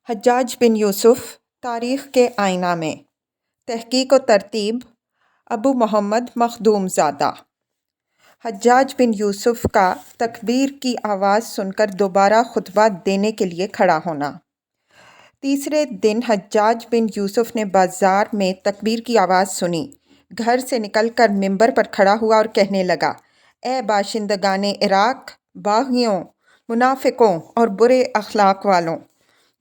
حجاج بن یوسف تاریخ کے آئینہ میں تحقیق و ترتیب ابو محمد مخدوم زادہ۔ حجاج بن یوسف کا تکبیر کی آواز سن کر دوبارہ خطبہ دینے کے لیے کھڑا ہونا۔ تیسرے دن حجاج بن یوسف نے بازار میں تکبیر کی آواز سنی، گھر سے نکل کر ممبر پر کھڑا ہوا اور کہنے لگا: اے باشندگان عراق، باغیوں، منافقوں اور برے اخلاق والوں!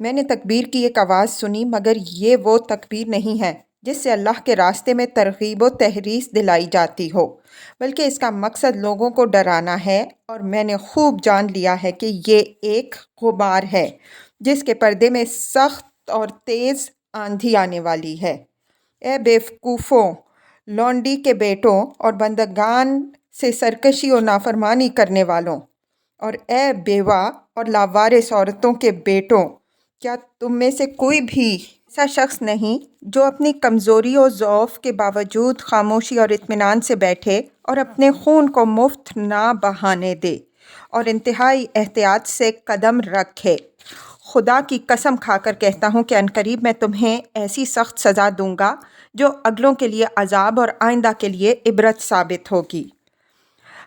میں نے تکبیر کی ایک آواز سنی، مگر یہ وہ تکبیر نہیں ہے جس سے اللہ کے راستے میں ترغیب و تحریض دلائی جاتی ہو، بلکہ اس کا مقصد لوگوں کو ڈرانا ہے، اور میں نے خوب جان لیا ہے کہ یہ ایک غبار ہے جس کے پردے میں سخت اور تیز آندھی آنے والی ہے۔ اے بیوقوفوں، لونڈی کے بیٹوں اور بندگان سے سرکشی و نافرمانی کرنے والوں، اور اے بیوہ اور لاوارث عورتوں کے بیٹوں! کیا تم میں سے کوئی بھی ایسا شخص نہیں جو اپنی کمزوری و ضعف کے باوجود خاموشی اور اطمینان سے بیٹھے اور اپنے خون کو مفت نہ بہانے دے اور انتہائی احتیاط سے قدم رکھے؟ خدا کی قسم کھا کر کہتا ہوں کہ عنقریب میں تمہیں ایسی سخت سزا دوں گا جو اگلوں کے لیے عذاب اور آئندہ کے لیے عبرت ثابت ہوگی۔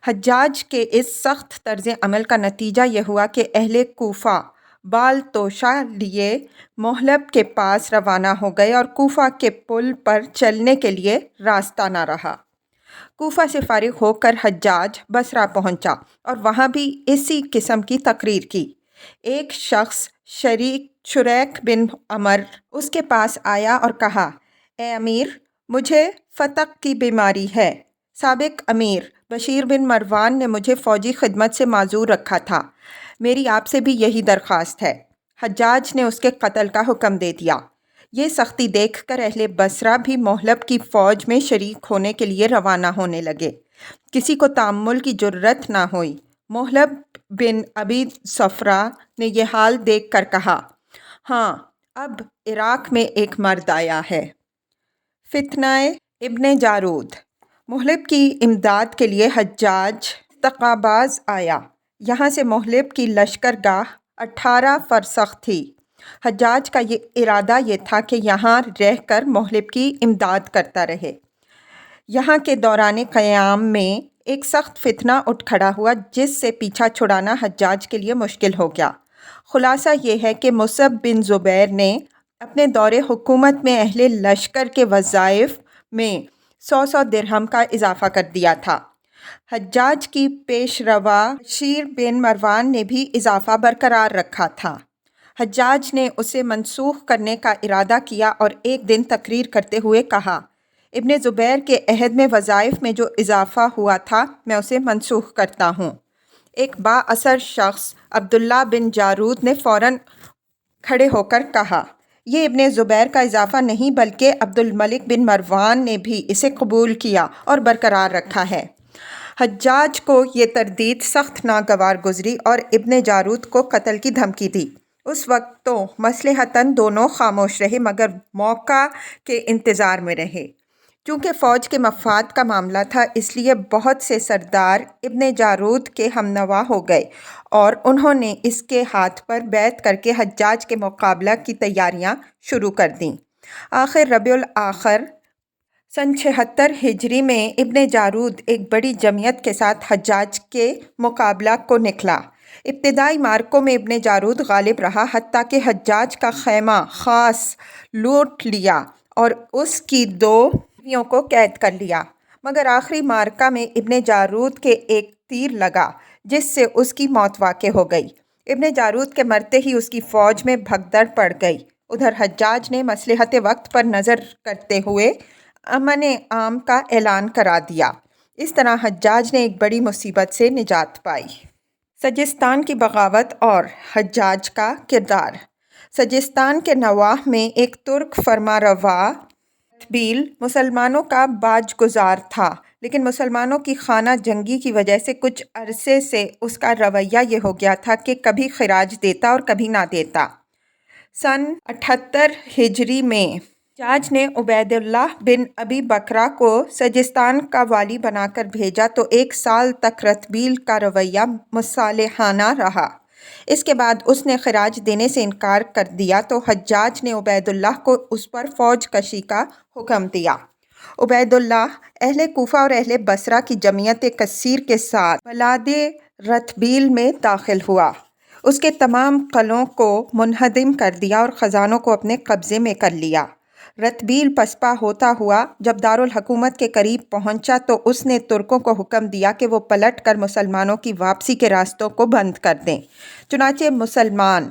حجاج کے اس سخت طرز عمل کا نتیجہ یہ ہوا کہ اہل کوفہ بال توشہ لیے محلب کے پاس روانہ ہو گئے اور کوفہ کے پل پر چلنے کے لیے راستہ نہ رہا۔ کوفہ سے فارغ ہو کر حجاج بصرہ پہنچا اور وہاں بھی اسی قسم کی تقریر کی۔ ایک شخص شریک بن عمر اس کے پاس آیا اور کہا: اے امیر، مجھے فتق کی بیماری ہے۔ سابق امیر بشیر بن مروان نے مجھے فوجی خدمت سے معذور رکھا تھا، میری آپ سے بھی یہی درخواست ہے۔ حجاج نے اس کے قتل کا حکم دے دیا۔ یہ سختی دیکھ کر اہل بصرہ بھی محلب کی فوج میں شریک ہونے کے لیے روانہ ہونے لگے۔ کسی کو تأمل کی جرأت نہ ہوئی۔ محلب بن ابی صفرہ نے یہ حال دیکھ کر کہا: ہاں، اب عراق میں ایک مرد آیا ہے۔ فتنہ ابن جارود۔ محلب کی امداد کے لیے حجاج تقاباز آیا۔ یہاں سے محلب کی لشکر گاہ 18 فرسخ تھی۔ حجاج کا ارادہ یہ تھا کہ یہاں رہ کر محلب کی امداد کرتا رہے۔ یہاں کے دوران قیام میں ایک سخت فتنہ اٹھ کھڑا ہوا جس سے پیچھا چھڑانا حجاج کے لیے مشکل ہو گیا۔ خلاصہ یہ ہے کہ مصعب بن زبیر نے اپنے دور حکومت میں اہل لشکر کے وظائف میں 100 درہم کا اضافہ کر دیا تھا۔ حجاج کی پیشروا بشیر بن مروان نے بھی اضافہ برقرار رکھا تھا۔ حجاج نے اسے منسوخ کرنے کا ارادہ کیا اور ایک دن تقریر کرتے ہوئے کہا: ابن زبیر کے عہد میں وظائف میں جو اضافہ ہوا تھا میں اسے منسوخ کرتا ہوں۔ ایک با اثر شخص عبداللہ بن جارود نے فوراً کھڑے ہو کر کہا: یہ ابن زبیر کا اضافہ نہیں بلکہ عبد الملک بن مروان نے بھی اسے قبول کیا اور برقرار رکھا ہے۔ حجاج کو یہ تردید سخت ناگوار گزری اور ابن جارود کو قتل کی دھمکی دی۔ اس وقت تو مصلحتاً دونوں خاموش رہے مگر موقع کے انتظار میں رہے۔ چونکہ فوج کے مفاد کا معاملہ تھا اس لیے بہت سے سردار ابن جارود کے ہمنوا ہو گئے اور انہوں نے اس کے ہاتھ پر بیعت کر کے حجاج کے مقابلہ کی تیاریاں شروع کر دیں۔ آخر ربیع الاخر سن 76 ہجری میں ابن جارود ایک بڑی جمعیت کے ساتھ حجاج کے مقابلہ کو نکلا۔ ابتدائی معرکوں میں ابن جارود غالب رہا، حتیٰ کہ حجاج کا خیمہ خاص لوٹ لیا اور اس کی 2 بیویوں کو قید کر لیا، مگر آخری معرکہ میں ابن جارود کے ایک تیر لگا جس سے اس کی موت واقع ہو گئی۔ ابن جارود کے مرتے ہی اس کی فوج میں بھگدڑ پڑ گئی۔ ادھر حجاج نے مصلحت وقت پر نظر کرتے ہوئے امن عام کا اعلان کرا دیا۔ اس طرح حجاج نے ایک بڑی مصیبت سے نجات پائی۔ سجستان کی بغاوت اور حجاج کا کردار۔ سجستان کے نواح میں ایک ترک فرمانروا ارطبیل مسلمانوں کا باج گزار تھا، لیکن مسلمانوں کی خانہ جنگی کی وجہ سے کچھ عرصے سے اس کا رویہ یہ ہو گیا تھا کہ کبھی خراج دیتا اور کبھی نہ دیتا۔ سن 78 ہجری میں حجاج نے عبید اللہ بن ابی بکرہ کو سجستان کا والی بنا کر بھیجا تو 1 سال تک ارطبیل کا رویہ مصالحانہ رہا۔ اس کے بعد اس نے خراج دینے سے انکار کر دیا تو حجاج نے عبید اللہ کو اس پر فوج کشی کا حکم دیا۔ عبید اللہ اہل کوفہ اور اہل بصرہ کی جمعیت کثیر کے ساتھ بلاد رتبیل میں داخل ہوا۔ اس کے تمام قلعوں کو منہدم کر دیا اور خزانوں کو اپنے قبضے میں کر لیا۔ رتبیل پسپا ہوتا ہوا جب دارالحکومت کے قریب پہنچا تو اس نے ترکوں کو حکم دیا کہ وہ پلٹ کر مسلمانوں کی واپسی کے راستوں کو بند کر دیں۔ چنانچہ مسلمان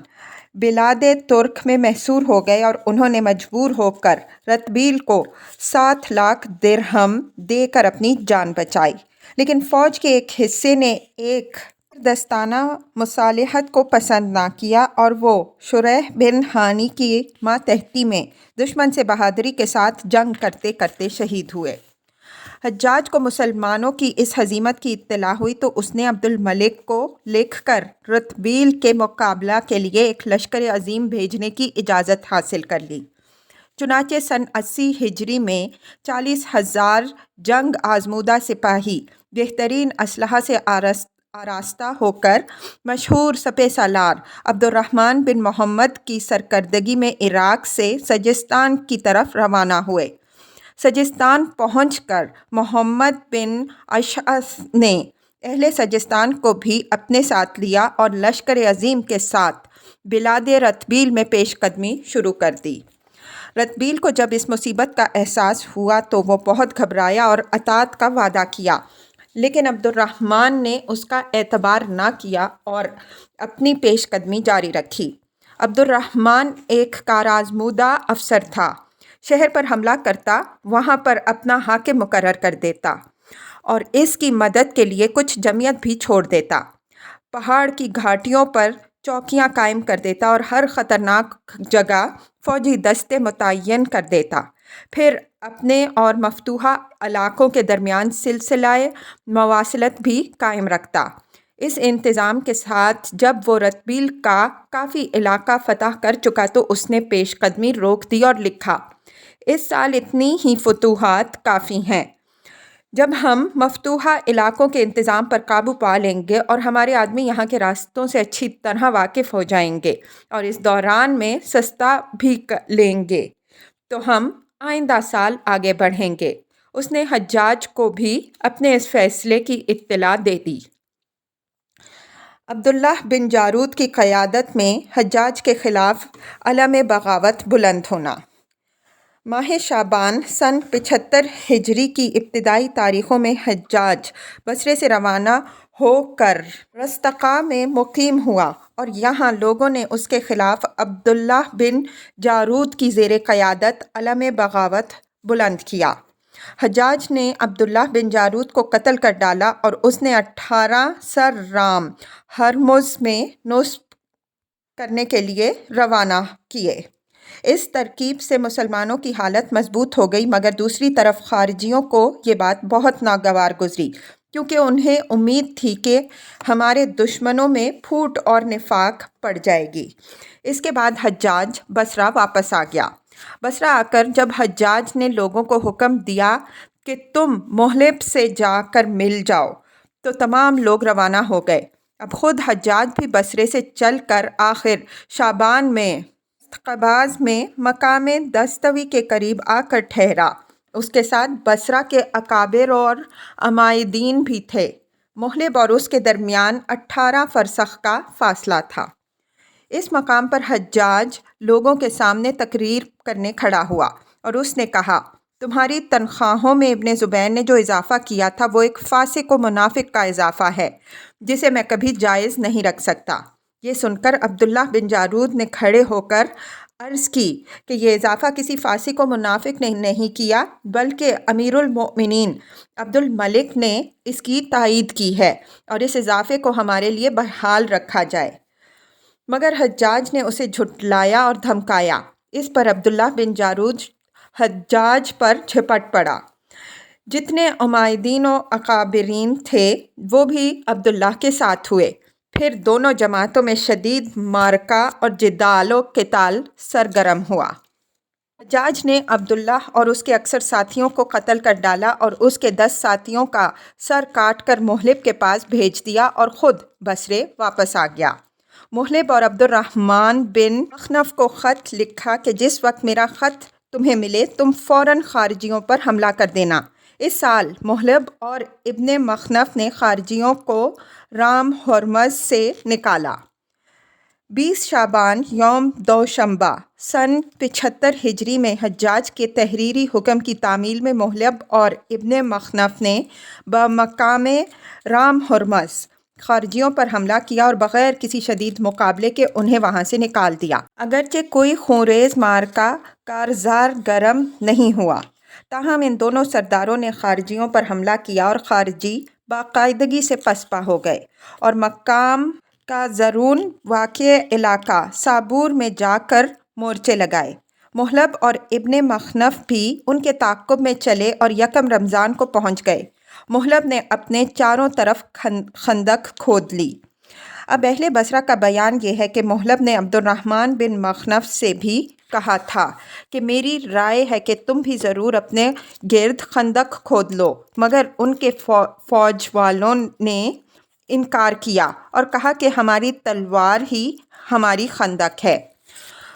بلاد ترک میں محصور ہو گئے اور انہوں نے مجبور ہو کر رتبیل کو 7 لاکھ درہم دے کر اپنی جان بچائی، لیکن فوج کے ایک حصے نے ایک دستانہ مصالحت کو پسند نہ کیا اور وہ شریح بن ہانی کی ماتحتی میں دشمن سے بہادری کے ساتھ جنگ کرتے کرتے شہید ہوئے۔ حجاج کو مسلمانوں کی اس ہزیمت کی اطلاع ہوئی تو اس نے عبد الملک کو لکھ کر رتبیل کے مقابلہ کے لیے ایک لشکر عظیم بھیجنے کی اجازت حاصل کر لی۔ چنانچہ سن 80 ہجری میں 40,000 جنگ آزمودہ سپاہی بہترین اسلحہ سے آراستہ ہو کر مشہور سپہ سالار عبد الرحمن بن محمد کی سرکردگی میں عراق سے سجستان کی طرف روانہ ہوئے۔ سجستان پہنچ کر محمد بن اشعث نے اہل سجستان کو بھی اپنے ساتھ لیا اور لشکر عظیم کے ساتھ بلاد رتبیل میں پیش قدمی شروع کر دی۔ رتبیل کو جب اس مصیبت کا احساس ہوا تو وہ بہت گھبرایا اور اطاعت کا وعدہ کیا، لیکن عبد الرحمن نے اس کا اعتبار نہ کیا اور اپنی پیش قدمی جاری رکھی۔ عبد الرحمن ایک کارآزمودہ افسر تھا، شہر پر حملہ کرتا، وہاں پر اپنا حاکم مقرر کر دیتا اور اس کی مدد کے لیے کچھ جمعیت بھی چھوڑ دیتا۔ پہاڑ کی گھاٹیوں پر چوکیاں قائم کر دیتا اور ہر خطرناک جگہ فوجی دستے متعین کر دیتا۔ پھر اپنے اور مفتوحہ علاقوں کے درمیان سلسلہ مواصلت بھی قائم رکھتا۔ اس انتظام کے ساتھ جب وہ رتبیل کا کافی علاقہ فتح کر چکا تو اس نے پیش قدمی روک دی اور لکھا، اس سال اتنی ہی فتوحات کافی ہیں۔ جب ہم مفتوحہ علاقوں کے انتظام پر قابو پا لیں گے اور ہمارے آدمی یہاں کے راستوں سے اچھی طرح واقف ہو جائیں گے اور اس دوران میں سستا بھی لیں گے تو ہم آئندہ سال آگے بڑھیں گے۔ اس نے حجاج کو بھی اپنے اس فیصلے کی اطلاع دے دی۔ عبداللہ بن جارود کی قیادت میں حجاج کے خلاف علم بغاوت بلند ہونا۔ ماہ شعبان سن 75 ہجری کی ابتدائی تاریخوں میں حجاج بصرے سے روانہ ہو کر رستقاء میں مقیم ہوا اور یہاں لوگوں نے اس کے خلاف عبداللہ بن جارود کی زیر قیادت علم بغاوت بلند کیا۔ حجاج نے عبداللہ بن جارود کو قتل کر ڈالا اور اس نے 18 سر رام ہرمز میں نصب کرنے کے لیے روانہ کیے۔ اس ترکیب سے مسلمانوں کی حالت مضبوط ہو گئی، مگر دوسری طرف خارجیوں کو یہ بات بہت ناگوار گزری، کیونکہ انہیں امید تھی کہ ہمارے دشمنوں میں پھوٹ اور نفاق پڑ جائے گی۔ اس کے بعد حجاج بصرہ واپس آ گیا۔ بصرہ آ کر جب حجاج نے لوگوں کو حکم دیا کہ تم محلب سے جا کر مل جاؤ تو تمام لوگ روانہ ہو گئے۔ اب خود حجاج بھی بصرے سے چل کر آخر شعبان میں قباز میں مقام دستوی کے قریب آ کر ٹھہرا۔ اس کے ساتھ بصرہ کے اکابر اور عمائدین بھی تھے۔ محلب اور اس کے درمیان 18 فرسخ کا فاصلہ تھا۔ اس مقام پر حجاج لوگوں کے سامنے تقریر کرنے کھڑا ہوا اور اس نے کہا، تمہاری تنخواہوں میں ابن زبیر نے جو اضافہ کیا تھا وہ ایک فاسق و منافق کا اضافہ ہے جسے میں کبھی جائز نہیں رکھ سکتا۔ یہ سن کر عبداللہ بن جارود نے کھڑے ہو کر عرض کی کہ یہ اضافہ کسی فاسق و منافق نے نہیں کیا بلکہ امیر المؤمنین عبد الملک نے اس کی تائید کی ہے اور اس اضافے کو ہمارے لیے بحال رکھا جائے۔ مگر حجاج نے اسے جھٹلایا اور دھمکایا۔ اس پر عبداللہ بن جارود حجاج پر جھپٹ پڑا۔ جتنے عمائدین و اکابرین تھے وہ بھی عبداللہ کے ساتھ ہوئے۔ پھر دونوں جماعتوں میں شدید معرکہ اور جدال و قتال سرگرم ہوا۔ حجاج نے عبداللہ اور اس کے اکثر ساتھیوں کو قتل کر ڈالا اور اس کے 10 ساتھیوں کا سر کاٹ کر محلب کے پاس بھیج دیا اور خود بصرے واپس آ گیا۔ محلب اور عبد الرحمن بن مخنف کو خط لکھا کہ جس وقت میرا خط تمہیں ملے تم فوراً خارجیوں پر حملہ کر دینا۔ اس سال محلب اور ابن مخنف نے خارجیوں کو رام ہرمز سے نکالا۔ 20 شعبان یوم دوشنبہ سن 75 ہجری میں حجاج کے تحریری حکم کی تعمیل میں محلب اور ابن مخنف نے بمقام رام ہرمز خارجیوں پر حملہ کیا اور بغیر کسی شدید مقابلے کے انہیں وہاں سے نکال دیا۔ اگرچہ کوئی خونریز معرکہ کارزار گرم نہیں ہوا، تاہم ان دونوں سرداروں نے خارجیوں پر حملہ کیا اور خارجی باقاعدگی سے پسپا ہو گئے اور مقام کا زرون واقع علاقہ صابور میں جا کر مورچے لگائے۔ محلب اور ابن مخنف بھی ان کے تعاقب میں چلے اور یکم رمضان کو پہنچ گئے۔ محلب نے اپنے چاروں طرف خندق کھود لی۔ اب اہل بصرہ کا بیان یہ ہے کہ محلب نے عبد الرحمن بن مخنف سے بھی کہا تھا کہ میری رائے ہے کہ تم بھی ضرور اپنے گرد خندق کھود لو، مگر ان کے فوج والوں نے انکار کیا اور کہا کہ ہماری تلوار ہی ہماری خندق ہے۔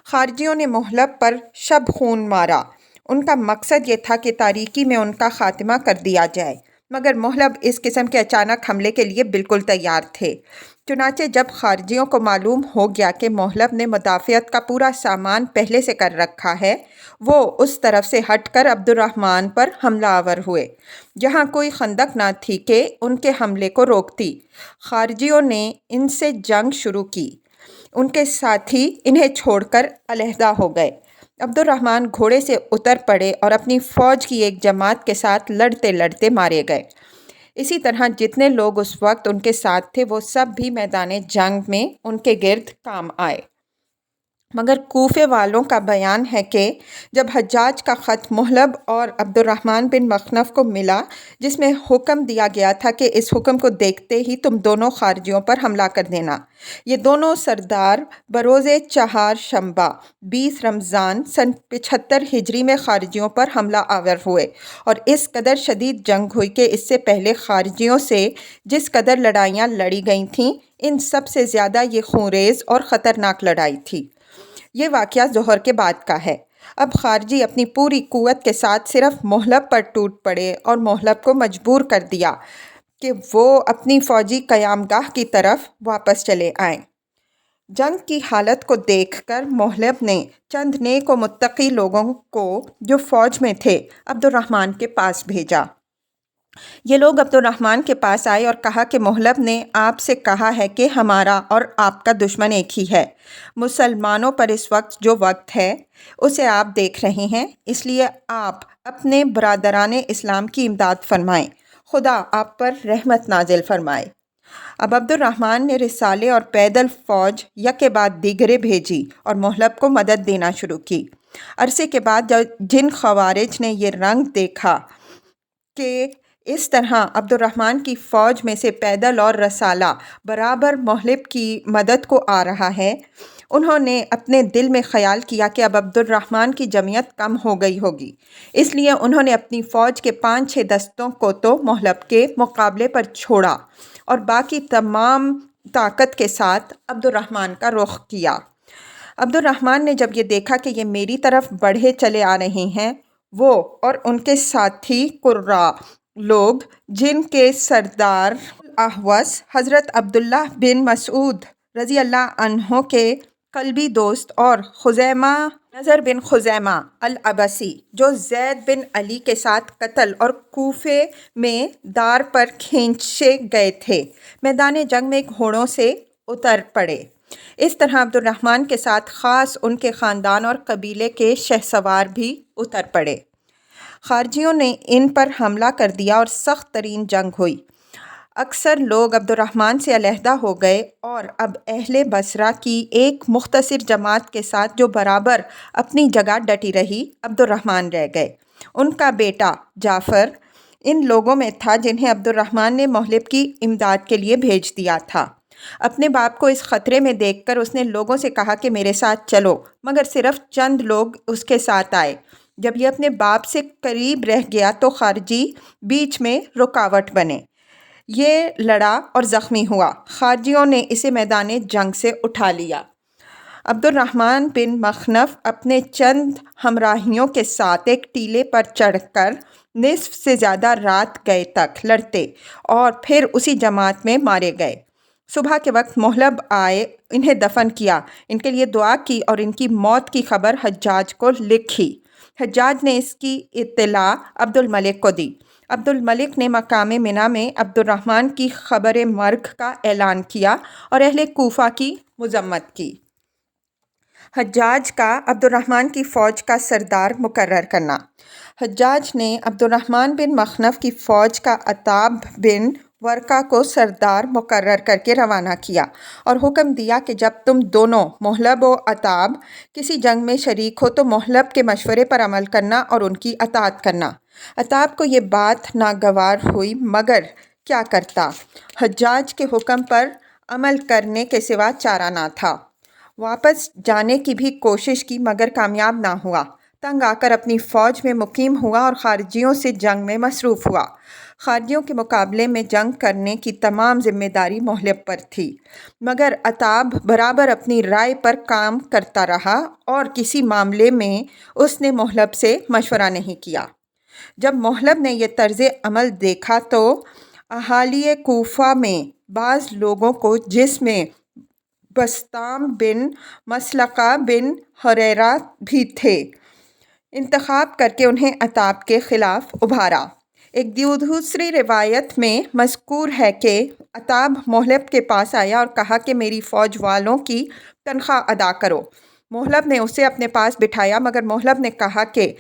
خارجیوں نے محلب پر شب خون مارا۔ ان کا مقصد یہ تھا کہ تاریکی میں ان کا خاتمہ کر دیا جائے، مگر محلب اس قسم کے اچانک حملے کے لیے بالکل تیار تھے۔ چنانچہ جب خارجیوں کو معلوم ہو گیا کہ محلب نے مدافعت کا پورا سامان پہلے سے کر رکھا ہے، وہ اس طرف سے ہٹ کر عبد الرحمن پر حملہ آور ہوئے جہاں کوئی خندق نہ تھی کہ ان کے حملے کو روکتی۔ خارجیوں نے ان سے جنگ شروع کی۔ ان کے ساتھی انہیں چھوڑ کر علیحدہ ہو گئے۔ عبد الرحمن گھوڑے سے اتر پڑے اور اپنی فوج کی ایک جماعت کے ساتھ لڑتے لڑتے مارے گئے۔ اسی طرح جتنے لوگ اس وقت ان کے ساتھ تھے وہ سب بھی میدان جنگ میں ان کے گرد کام آئے۔ مگر کوفے والوں کا بیان ہے کہ جب حجاج کا خط محلب اور عبد الرحمن بن مخنف کو ملا جس میں حکم دیا گیا تھا کہ اس حکم کو دیکھتے ہی تم دونوں خارجیوں پر حملہ کر دینا، یہ دونوں سردار بروز چہارشنبہ 20 رمضان سن 75 ہجری میں خارجیوں پر حملہ آور ہوئے اور اس قدر شدید جنگ ہوئی کہ اس سے پہلے خارجیوں سے جس قدر لڑائیاں لڑی گئی تھیں ان سب سے زیادہ یہ خونریز اور خطرناک لڑائی تھی۔ یہ واقعہ ظہر کے بعد کا ہے۔ اب خارجی اپنی پوری قوت کے ساتھ صرف محلب پر ٹوٹ پڑے اور محلب کو مجبور کر دیا کہ وہ اپنی فوجی قیام گاہ کی طرف واپس چلے آئیں۔ جنگ کی حالت کو دیکھ کر محلب نے چند نیک و متقی لوگوں کو جو فوج میں تھے عبد الرحمن کے پاس بھیجا۔ یہ لوگ عبد الرحمن کے پاس آئے اور کہا کہ محلب نے آپ سے کہا ہے کہ ہمارا اور آپ کا دشمن ایک ہی ہے۔ مسلمانوں پر اس وقت جو وقت ہے اسے آپ دیکھ رہے ہیں، اس لیے آپ اپنے برادران اسلام کی امداد فرمائیں، خدا آپ پر رحمت نازل فرمائے۔ اب عبد الرحمن نے رسالے اور پیدل فوج یکے بعد دیگرے بھیجی اور محلب کو مدد دینا شروع کی۔ عرصے کے بعد جن خوارج نے یہ رنگ دیکھا کہ اس طرح عبد الرحمن کی فوج میں سے پیدل اور رسالہ برابر محلب کی مدد کو آ رہا ہے، انہوں نے اپنے دل میں خیال کیا کہ اب عبد الرحمن کی جمعیت کم ہو گئی ہوگی، اس لیے انہوں نے اپنی فوج کے 5-6 دستوں کو تو محلب کے مقابلے پر چھوڑا اور باقی تمام طاقت کے ساتھ عبد الرحمن کا رخ کیا۔ عبد الرحمن نے جب یہ دیکھا کہ یہ میری طرف بڑھے چلے آ رہے ہیں، وہ اور ان کے ساتھی قرا لوگ جن کے سردار الاحوص حضرت عبداللہ بن مسعود رضی اللہ عنہ کے قلبی دوست اور خزیمہ نضر بن خزیمہ العبسی جو زید بن علی کے ساتھ قتل اور کوفے میں دار پر کھینچے گئے تھے، میدان جنگ میں گھوڑوں سے اتر پڑے۔ اس طرح عبد الرحمن کے ساتھ خاص ان کے خاندان اور قبیلے کے شہسوار بھی اتر پڑے۔ خارجیوں نے ان پر حملہ کر دیا اور سخت ترین جنگ ہوئی۔ اکثر لوگ عبد الرحمن سے علیحدہ ہو گئے اور اب اہل بصرہ کی ایک مختصر جماعت کے ساتھ جو برابر اپنی جگہ ڈٹی رہی عبد الرحمن رہ گئے۔ ان کا بیٹا جعفر ان لوگوں میں تھا جنہیں عبد الرحمن نے محلب کی امداد کے لیے بھیج دیا تھا۔ اپنے باپ کو اس خطرے میں دیکھ کر اس نے لوگوں سے کہا کہ میرے ساتھ چلو، مگر صرف چند لوگ اس کے ساتھ آئے۔ جب یہ اپنے باپ سے قریب رہ گیا تو خارجی بیچ میں رکاوٹ بنے۔ یہ لڑا اور زخمی ہوا۔ خارجیوں نے اسے میدان جنگ سے اٹھا لیا۔ عبد الرحمن بن مخنف اپنے چند ہمراہیوں کے ساتھ ایک ٹیلے پر چڑھ کر نصف سے زیادہ رات گئے تک لڑتے اور پھر اسی جماعت میں مارے گئے۔ صبح کے وقت محلب آئے، انہیں دفن کیا، ان کے لیے دعا کی اور ان کی موت کی خبر حجاج کو لکھی۔ حجاج نے اس کی اطلاع عبد الملک کو دی۔ عبد الملک نے مقام منی میں عبد الرحمن کی خبر مرگ کا اعلان کیا اور اہل کوفہ کی مذمت کی۔ حجاج کا عبد الرحمن کی فوج کا سردار مقرر کرنا۔ حجاج نے عبد الرحمن بن مخنف کی فوج کا عتاب بن ورقہ کو سردار مقرر کر کے روانہ کیا اور حکم دیا کہ جب تم دونوں محلب و عتاب کسی جنگ میں شریک ہو تو محلب کے مشورے پر عمل کرنا اور ان کی اطاعت کرنا۔ عتاب کو یہ بات ناگوار ہوئی مگر کیا کرتا، حجاج کے حکم پر عمل کرنے کے سوا چارہ نہ تھا۔ واپس جانے کی بھی کوشش کی مگر کامیاب نہ ہوا۔ تنگ آ کر اپنی فوج میں مقیم ہوا اور خارجیوں سے جنگ میں مصروف ہوا۔ خارجیوں کے مقابلے میں جنگ کرنے کی تمام ذمہ داری محلب پر تھی، مگر عتاب برابر اپنی رائے پر کام کرتا رہا اور کسی معاملے میں اس نے محلب سے مشورہ نہیں کیا۔ جب محلب نے یہ طرز عمل دیکھا تو اہالی کوفہ میں بعض لوگوں کو، جس میں بسطام بن مسلقہ بن حریرہ بھی تھے، انتخاب کر کے انہیں عتاب کے خلاف ابھارا۔ ایک دوسری روایت میں مذکور ہے کہ عتاب محلب کے پاس آیا اور کہا کہ میری فوج والوں کی تنخواہ ادا کرو۔ محلب نے اسے اپنے پاس بٹھایا مگر محلب نے کہا کہ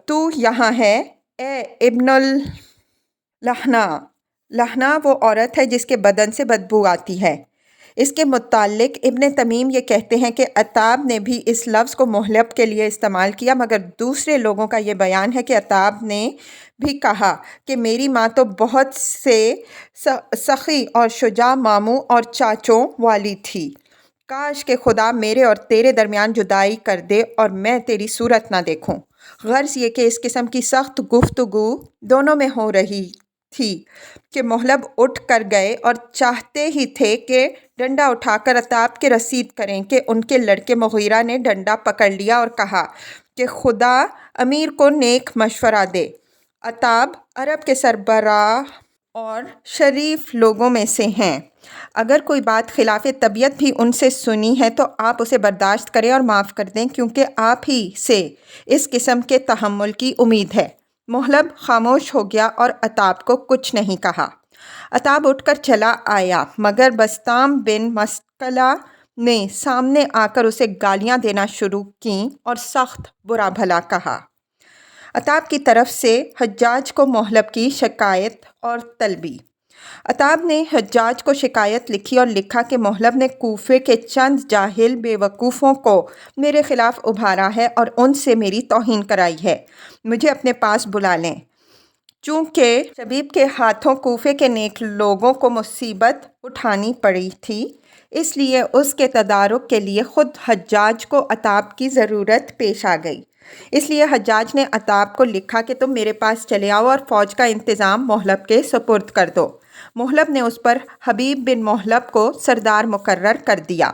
تو یہاں ہے اے ابن اللحنا۔ لہنا وہ عورت ہے جس کے بدن سے بدبو آتی ہے۔ اس کے متعلق ابن تمیم یہ کہتے ہیں کہ عتاب نے بھی اس لفظ کو محلب کے لیے استعمال کیا مگر دوسرے لوگوں کا یہ بیان ہے کہ عتاب نے بھی کہا کہ میری ماں تو بہت سے سخی اور شجاع ماموں اور چاچوں والی تھی، کاش کہ خدا میرے اور تیرے درمیان جدائی کر دے اور میں تیری صورت نہ دیکھوں۔ غرض یہ کہ اس قسم کی سخت گفتگو دونوں میں ہو رہی تھی کہ محلب اٹھ کر گئے اور چاہتے ہی تھے کہ ڈنڈا اٹھا کر عتاب کے رسید کریں کہ ان کے لڑکے مغیرہ نے ڈنڈا پکڑ لیا اور کہا کہ خدا امیر کو نیک مشورہ دے۔ عتاب عرب کے سربراہ اور شریف لوگوں میں سے ہیں، اگر کوئی بات خلاف طبیعت بھی ان سے سنی ہے تو آپ اسے برداشت کریں اور معاف کر دیں کیونکہ آپ ہی سے اس قسم کے تحمل کی امید ہے۔ محلب خاموش ہو گیا اور عتاب کو کچھ نہیں کہا۔ عتاب اٹھ کر چلا آیا مگر بسطام بن مسلقہ نے سامنے آ کر اسے گالیاں دینا شروع کیں اور سخت برا بھلا کہا۔ عتاب کی طرف سے حجاج کو محلب کی شکایت اور طلبی۔ عتاب نے حجاج کو شکایت لکھی اور لکھا کہ محلب نے کوفے کے چند جاہل بے وقوفوں کو میرے خلاف ابھارا ہے اور ان سے میری توہین کرائی ہے، مجھے اپنے پاس بلا لیں۔ چونکہ شبیب کے ہاتھوں کوفے کے نیک لوگوں کو مصیبت اٹھانی پڑی تھی، اس لیے اس کے تدارک کے لیے خود حجاج کو عتاب کی ضرورت پیش آ گئی۔ اس لیے حجاج نے عتاب کو لکھا کہ تم میرے پاس چلے آؤ اور فوج کا انتظام محلب کے سپرد کر دو۔ محلب نے اس پر حبیب بن محلب کو سردار مقرر کر دیا۔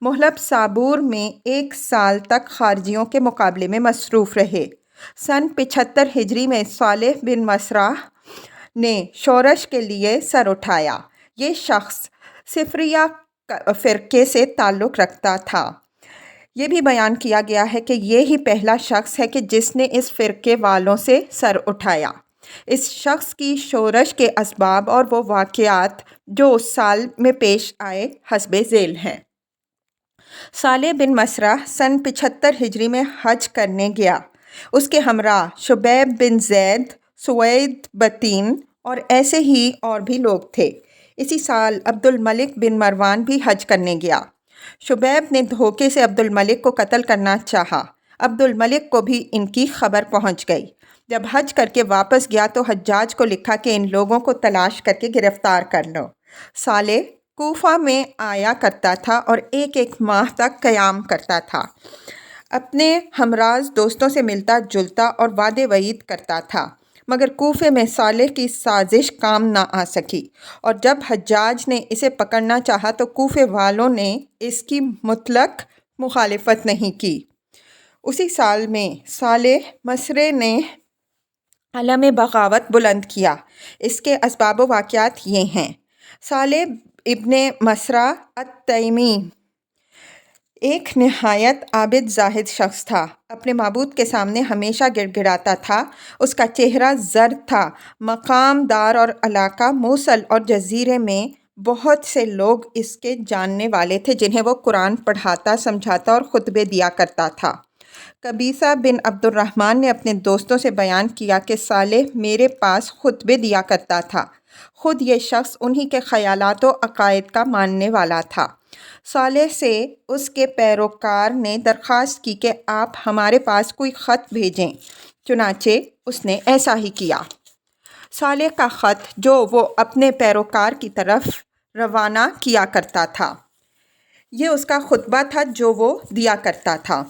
محلب صابور میں 1 سال تک خارجیوں کے مقابلے میں مصروف رہے۔ سن 75 ہجری میں صالح بن مصرح نے شورش کے لیے سر اٹھایا۔ یہ شخص صفریہ فرقے سے تعلق رکھتا تھا۔ یہ بھی بیان کیا گیا ہے کہ یہی پہلا شخص ہے کہ جس نے اس فرقے والوں سے سر اٹھایا۔ اس شخص کی شورش کے اسباب اور وہ واقعات جو اس سال میں پیش آئے حسب ذیل ہیں۔ صالح بن مصرح سن 75 ہجری میں حج کرنے گیا۔ اس کے ہمراہ شبیب بن زید، سوید بطین اور ایسے ہی اور بھی لوگ تھے۔ اسی سال عبد الملک بن مروان بھی حج کرنے گیا۔ شبیب نے دھوکے سے عبد الملک کو قتل کرنا چاہا۔ عبد الملک کو بھی ان کی خبر پہنچ گئی۔ جب حج کر کے واپس گیا تو حجاج کو لکھا کہ ان لوگوں کو تلاش کر کے گرفتار کر لو۔ صالح کوفہ میں آیا کرتا تھا اور 1 ماہ تک قیام کرتا تھا۔ اپنے ہمراز دوستوں سے ملتا جلتا اور وعدے وعید کرتا تھا، مگر کوفے میں صالح کی سازش کام نہ آ سکی، اور جب حجاج نے اسے پکڑنا چاہا تو کوفے والوں نے اس کی مطلق مخالفت نہیں کی۔ اسی سال میں صالح مصری نے علم بغاوت بلند کیا۔ اس کے اسباب و واقعات یہ ہیں۔ صالح ابن مصرہ التیمی ایک نہایت عابد زاہد شخص تھا۔ اپنے معبود کے سامنے ہمیشہ گڑ گڑاتا تھا۔ اس کا چہرہ زرد تھا۔ مقام دار اور علاقہ موصل اور جزیرے میں بہت سے لوگ اس کے جاننے والے تھے، جنہیں وہ قرآن پڑھاتا، سمجھاتا اور خطبے دیا کرتا تھا۔ قبیصہ بن عبد الرحمن نے اپنے دوستوں سے بیان کیا کہ صالح میرے پاس خطبے دیا کرتا تھا۔ خود یہ شخص انہی کے خیالات و عقائد کا ماننے والا تھا۔ صالح سے اس کے پیروکار نے درخواست کی کہ آپ ہمارے پاس کوئی خط بھیجیں۔ چنانچہ اس نے ایسا ہی کیا۔ صالح کا خط جو وہ اپنے پیروکار کی طرف روانہ کیا کرتا تھا، یہ اس کا خطبہ تھا جو وہ دیا کرتا تھا۔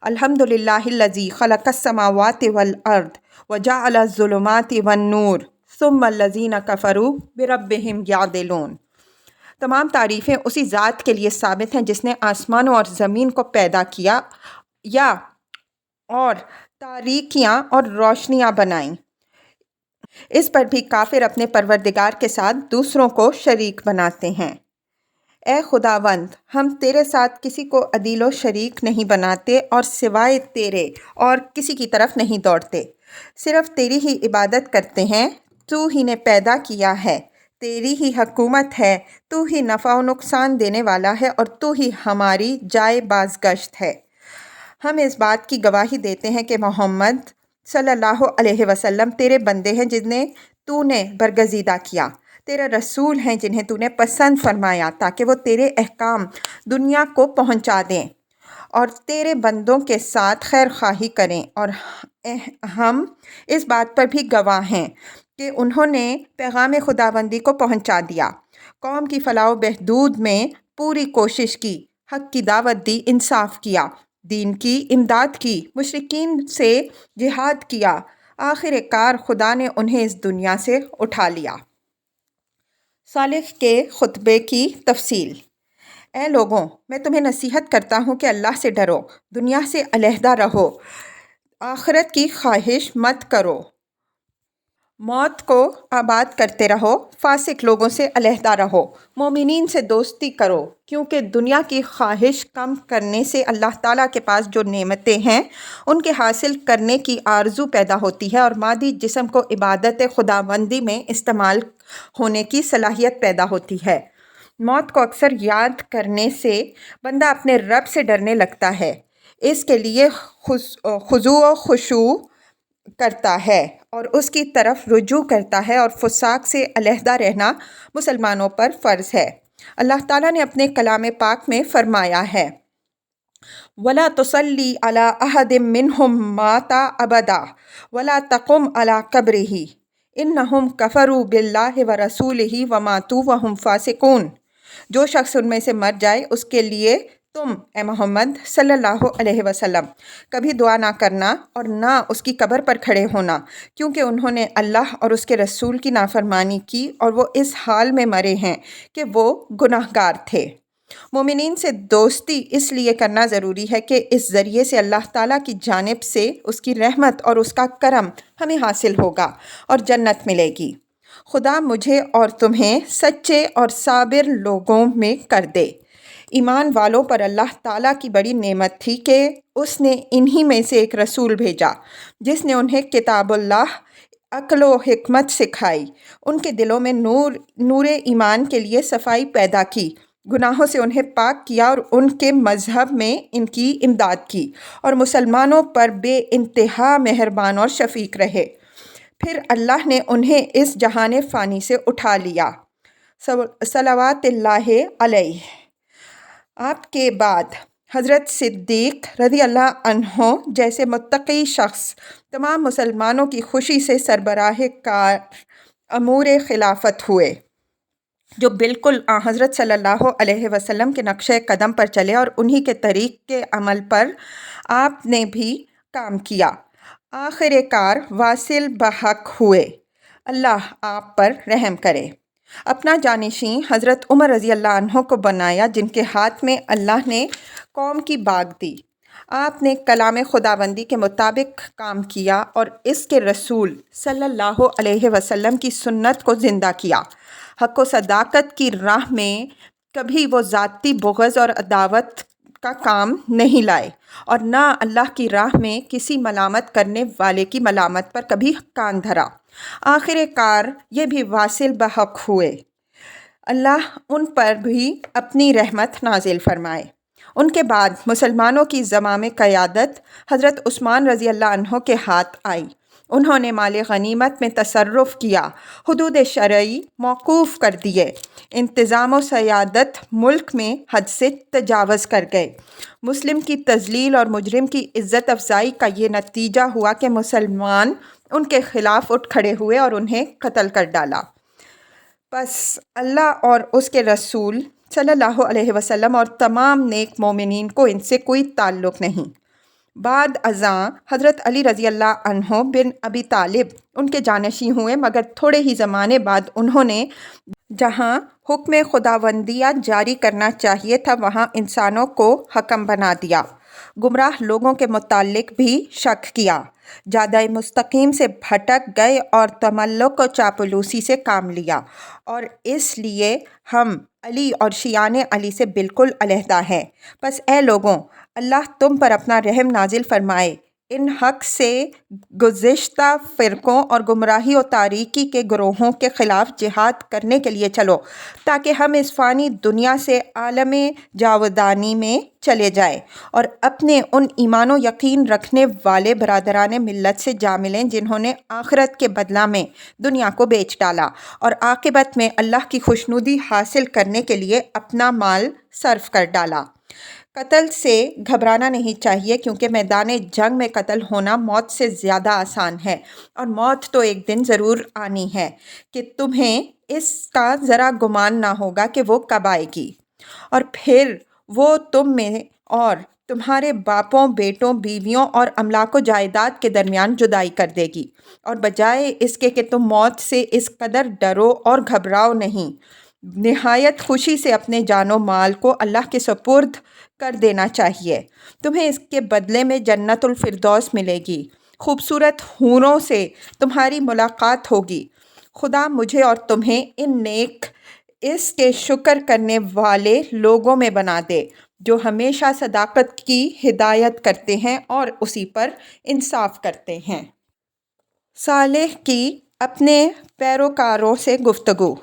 الحمدللہ الذی خلق السماوات والارض وجعل الظلمات والنور ثم الذین کفروا بربہم یعدلون۔ تمام تعریفیں اسی ذات کے لیے ثابت ہیں جس نے آسمانوں اور زمین کو پیدا کیا اور تاریکیاں اور روشنیاں بنائیں۔ اس پر بھی کافر اپنے پروردگار کے ساتھ دوسروں کو شریک بناتے ہیں۔ اے خداوند، ہم تیرے ساتھ کسی کو عدیل و شریک نہیں بناتے اور سوائے تیرے اور کسی کی طرف نہیں دوڑتے، صرف تیری ہی عبادت کرتے ہیں۔ تو ہی نے پیدا کیا ہے، تیری ہی حکومت ہے، تو ہی نفع و نقصان دینے والا ہے اور تو ہی ہماری جائے بازگشت ہے۔ ہم اس بات کی گواہی دیتے ہیں کہ محمد صلی اللہ علیہ وسلم تیرے بندے ہیں جنہیں تو نے برگزیدہ کیا، تیرے رسول ہیں جنہیں تو نے پسند فرمایا تاکہ وہ تیرے احکام دنیا کو پہنچا دیں اور تیرے بندوں کے ساتھ خیر خواہی کریں، اور ہم اس بات پر بھی گواہ ہیں کہ انہوں نے پیغام خداوندی کو پہنچا دیا، قوم کی فلاح و بہبود میں پوری کوشش کی، حق کی دعوت دی، انصاف کیا، دین کی امداد کی، مشرکین سے جہاد کیا، آخر کار خدا نے انہیں اس دنیا سے اٹھا لیا۔ صالح کے خطبے کی تفصیل۔ اے لوگوں، میں تمہیں نصیحت کرتا ہوں کہ اللہ سے ڈرو، دنیا سے علیحدہ رہو، آخرت کی خواہش مت کرو، موت کو آباد کرتے رہو، فاسق لوگوں سے علیحدہ رہو، مومنین سے دوستی کرو، کیونکہ دنیا کی خواہش کم کرنے سے اللہ تعالیٰ کے پاس جو نعمتیں ہیں ان کے حاصل کرنے کی آرزو پیدا ہوتی ہے اور مادی جسم کو عبادت خداوندی میں استعمال ہونے کی صلاحیت پیدا ہوتی ہے۔ موت کو اکثر یاد کرنے سے بندہ اپنے رب سے ڈرنے لگتا ہے، اس کے لیے خضوع و خشوع کرتا ہے اور اس کی طرف رجوع کرتا ہے، اور فساق سے علیحدہ رہنا مسلمانوں پر فرض ہے۔ اللہ تعالیٰ نے اپنے کلام پاک میں فرمایا ہے وَلَا تُصَلِّ عَلَىٰ أَحَدٍ مِّنْهُمْ مَاتَ أَبَدًا وَلَا تَقُمْ عَلَىٰ قَبْرِهِ إِنَّهُمْ كَفَرُوا بِاللَّهِ وَرَسُولِهِ وَمَاتُوا وَهُمْ فَاسِقُونَ۔ جو شخص ان میں سے مر جائے اس کے لیے تم اے محمد صلی اللہ علیہ وسلم کبھی دعا نہ کرنا اور نہ اس کی قبر پر کھڑے ہونا، کیونکہ انہوں نے اللہ اور اس کے رسول کی نافرمانی کی اور وہ اس حال میں مرے ہیں کہ وہ گناہگار تھے۔ مومنین سے دوستی اس لیے کرنا ضروری ہے کہ اس ذریعے سے اللہ تعالیٰ کی جانب سے اس کی رحمت اور اس کا کرم ہمیں حاصل ہوگا اور جنت ملے گی۔ خدا مجھے اور تمہیں سچے اور صابر لوگوں میں کر دے۔ ایمان والوں پر اللہ تعالیٰ کی بڑی نعمت تھی کہ اس نے انہی میں سے ایک رسول بھیجا جس نے انہیں کتاب اللہ، عقل و حکمت سکھائی، ان کے دلوں میں نور ایمان کے لیے صفائی پیدا کی، گناہوں سے انہیں پاک کیا اور ان کے مذہب میں ان کی امداد کی، اور مسلمانوں پر بے انتہا مہربان اور شفیق رہے۔ پھر اللہ نے انہیں اس جہان فانی سے اٹھا لیا، صلوات اللہ علیہ۔ آپ کے بعد حضرت صدیق رضی اللہ عنہ جیسے متقی شخص تمام مسلمانوں کی خوشی سے سربراہ کار امور خلافت ہوئے، جو بالکل حضرت صلی اللہ علیہ وسلم کے نقشہ قدم پر چلے اور انہی کے طریق کے عمل پر آپ نے بھی کام کیا۔ آخر کار واصل بحق ہوئے۔ اللہ آپ پر رحم کرے۔ اپنا جانشین حضرت عمر رضی اللہ عنہ کو بنایا، جن کے ہاتھ میں اللہ نے قوم کی باغ دی۔ آپ نے کلام خداوندی کے مطابق کام کیا اور اس کے رسول صلی اللہ علیہ وسلم کی سنت کو زندہ کیا۔ حق و صداقت کی راہ میں کبھی وہ ذاتی بغض اور عداوت کا کام نہیں لائے، اور نہ اللہ کی راہ میں کسی ملامت کرنے والے کی ملامت پر کبھی کان دھرا۔ آخر کار یہ بھی واصل بحق ہوئے۔ اللہ ان پر بھی اپنی رحمت نازل فرمائے۔ ان کے بعد مسلمانوں کی زمام قیادت حضرت عثمان رضی اللہ عنہ کے ہاتھ آئی۔ انہوں نے مال غنیمت میں تصرف کیا، حدود شرعی موقوف کر دیے، انتظام و سیادت ملک میں حد سے تجاوز کر گئے۔ مسلم کی تذلیل اور مجرم کی عزت افزائی کا یہ نتیجہ ہوا کہ مسلمان ان کے خلاف اٹھ کھڑے ہوئے اور انہیں قتل کر ڈالا۔ بس اللہ اور اس کے رسول صلی اللہ علیہ وسلم اور تمام نیک مومنین کو ان سے کوئی تعلق نہیں۔ بعد ازاں حضرت علی رضی اللہ عنہ بن ابی طالب ان کے جانشین ہوئے، مگر تھوڑے ہی زمانے بعد انہوں نے جہاں حکم خداوندیہ جاری کرنا چاہیے تھا وہاں انسانوں کو حکم بنا دیا۔ گمراہ لوگوں کے متعلق بھی شک کیا، جادہ مستقیم سے بھٹک گئے اور تملق و چاپلوسی سے کام لیا، اور اس لیے ہم علی اور شیعان علی سے بالکل علیحدہ ہیں۔ بس اے لوگوں، اللہ تم پر اپنا رحم نازل فرمائے، ان حق سے گزشتہ فرقوں اور گمراہی و تاریکی کے گروہوں کے خلاف جہاد کرنے کے لیے چلو، تاکہ ہم اس فانی دنیا سے عالم جاودانی میں چلے جائیں اور اپنے ان ایمان و یقین رکھنے والے برادران ملت سے جا ملیں جنہوں نے آخرت کے بدلہ میں دنیا کو بیچ ڈالا اور عاقبت میں اللہ کی خوشنودی حاصل کرنے کے لیے اپنا مال صرف کر ڈالا۔ قتل سے گھبرانا نہیں چاہیے، کیونکہ میدان جنگ میں قتل ہونا موت سے زیادہ آسان ہے، اور موت تو ایک دن ضرور آنی ہے کہ تمہیں اس کا ذرا گمان نہ ہوگا کہ وہ کب آئے گی، اور پھر وہ تم میں اور تمہارے باپوں، بیٹوں، بیویوں اور املاک و جائیداد کے درمیان جدائی کر دے گی، اور بجائے اس کے کہ تم موت سے اس قدر ڈرو اور گھبراؤ نہیں، نہایت خوشی سے اپنے جان و مال کو اللہ کے سپرد کر دینا چاہیے۔ تمہیں اس کے بدلے میں جنت الفردوس ملے گی، خوبصورت حوروں سے تمہاری ملاقات ہوگی۔ خدا مجھے اور تمہیں ان نیک اس کے شکر کرنے والے لوگوں میں بنا دے جو ہمیشہ صداقت کی ہدایت کرتے ہیں اور اسی پر انصاف کرتے ہیں۔ صالح کی اپنے پیروکاروں سے گفتگو۔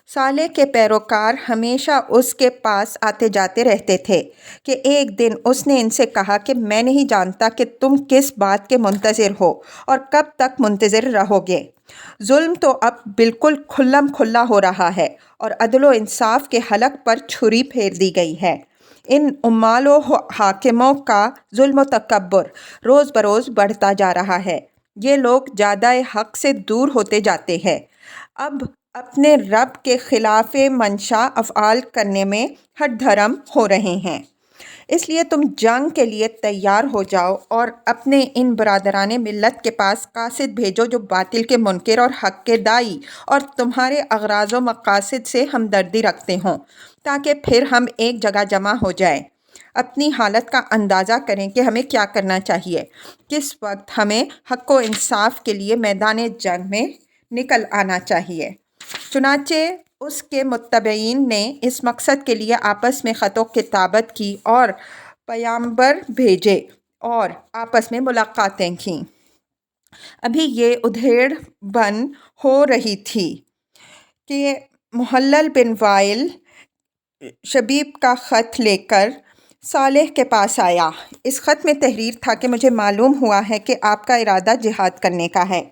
صالح کے پیروکار ہمیشہ اس کے پاس آتے جاتے رہتے تھے کہ ایک دن اس نے ان سے کہا کہ میں نہیں جانتا کہ تم کس بات کے منتظر ہو اور کب تک منتظر رہو گے۔ ظلم تو اب بالکل کھلم کھلا ہو رہا ہے اور عدل و انصاف کے حلق پر چھری پھیر دی گئی ہے۔ ان عمال و حاکموں کا ظلم و تکبر روز بروز بڑھتا جا رہا ہے۔ یہ لوگ جادہ حق سے دور ہوتے جاتے ہیں، اب اپنے رب کے خلاف منشا افعال کرنے میں ہٹ دھرم ہو رہے ہیں۔ اس لیے تم جنگ کے لیے تیار ہو جاؤ اور اپنے ان برادران ملت کے پاس قاصد بھیجو جو باطل کے منکر اور حق کے داعی اور تمہارے اغراض و مقاصد سے ہمدردی رکھتے ہوں، تاکہ پھر ہم ایک جگہ جمع ہو جائیں، اپنی حالت کا اندازہ کریں کہ ہمیں کیا کرنا چاہیے، کس وقت ہمیں حق و انصاف کے لیے میدان جنگ میں نکل آنا چاہیے۔ چنانچہ اس کے متبعین نے اس مقصد کے لیے آپس میں خط و کتابت کی اور پیامبر بھیجے اور آپس میں ملاقاتیں کیں۔ ابھی یہ ادھیڑ بن ہو رہی تھی کہ محلل بن وائل شبیب کا خط لے کر صالح کے پاس آیا۔ اس خط میں تحریر تھا کہ مجھے معلوم ہوا ہے کہ آپ کا ارادہ جہاد کرنے کا ہے۔